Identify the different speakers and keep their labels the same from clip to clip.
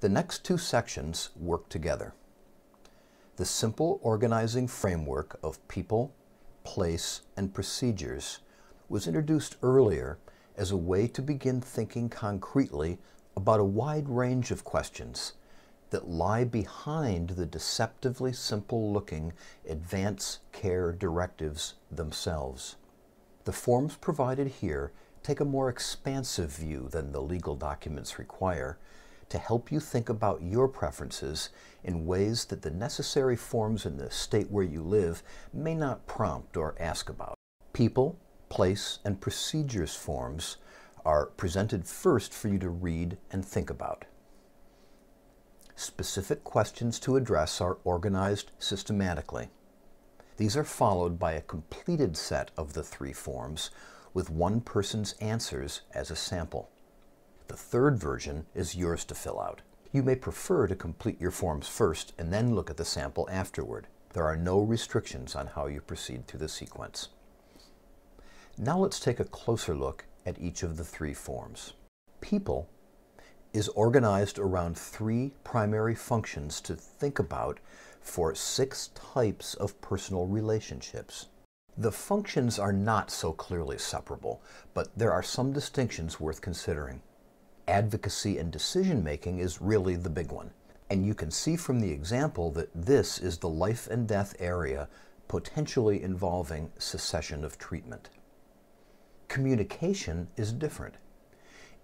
Speaker 1: The next two sections work together. The simple organizing framework of people, place, and procedures was introduced earlier as a way to begin thinking concretely about a wide range of questions that lie behind the deceptively simple-looking advance care directives themselves. The forms provided here take a more expansive view than the legal documents require to help you think about your preferences in ways that the necessary forms in the state where you live may not prompt or ask about. People, place, and procedures forms are presented first for you to read and think about. Specific questions to address are organized systematically. These are followed by a completed set of the three forms with one person's answers as a sample. The third version is yours to fill out. You may prefer to complete your forms first and then look at the sample afterward. There are no restrictions on how you proceed through the sequence. Now let's take a closer look at each of the three forms. People is organized around three primary functions to think about for 6 types of personal relationships. The functions are not so clearly separable, but there are some distinctions worth considering. Advocacy and decision-making is really the big one, and you can see from the example that this is the life and death area potentially involving cessation of treatment. Communication is different.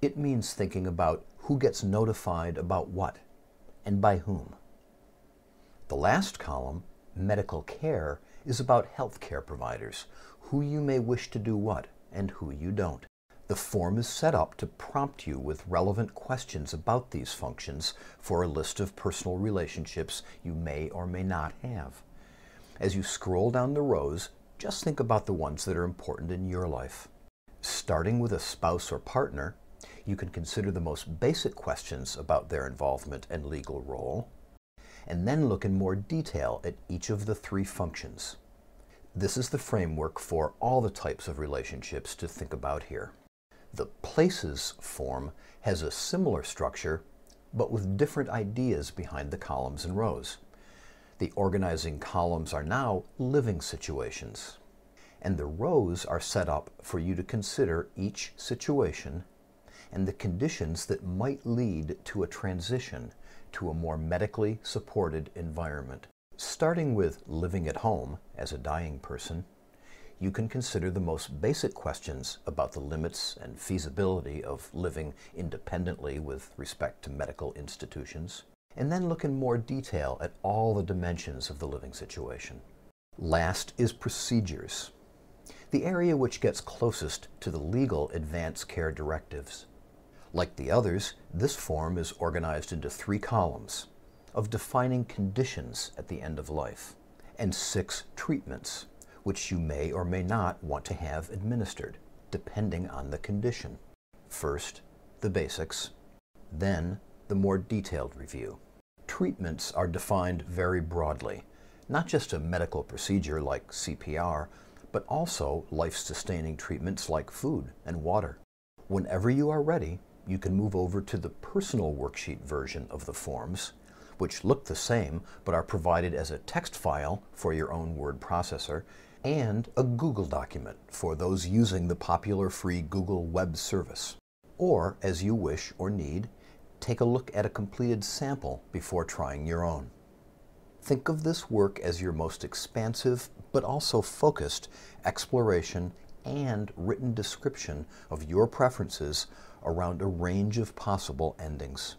Speaker 1: It means thinking about who gets notified about what and by whom. The last column, medical care, is about healthcare providers, who you may wish to do what and who you don't. The form is set up to prompt you with relevant questions about these functions for a list of personal relationships you may or may not have. As you scroll down the rows, just think about the ones that are important in your life. Starting with a spouse or partner, you can consider the most basic questions about their involvement and legal role, and then look in more detail at each of the three functions. This is the framework for all the types of relationships to think about here. The Places form has a similar structure, but with different ideas behind the columns and rows. The organizing columns are now living situations, and the rows are set up for you to consider each situation and the conditions that might lead to a transition to a more medically supported environment. Starting with living at home as a dying person, you can consider the most basic questions about the limits and feasibility of living independently with respect to medical institutions, and then look in more detail at all the dimensions of the living situation. Last is procedures, the area which gets closest to the legal advance care directives. Like the others, this form is organized into 3 columns of defining conditions at the end of life, and 6 treatments, which you may or may not want to have administered, depending on the condition. First, the basics, then the more detailed review. Treatments are defined very broadly, not just a medical procedure like CPR, but also life-sustaining treatments like food and water. Whenever you are ready, you can move over to the personal worksheet version of the forms, which look the same but are provided as a text file for your own word processor, and a Google document for those using the popular free Google Web Service. Or, as you wish or need, take a look at a completed sample before trying your own. Think of this work as your most expansive but also focused exploration and written description of your preferences around a range of possible endings.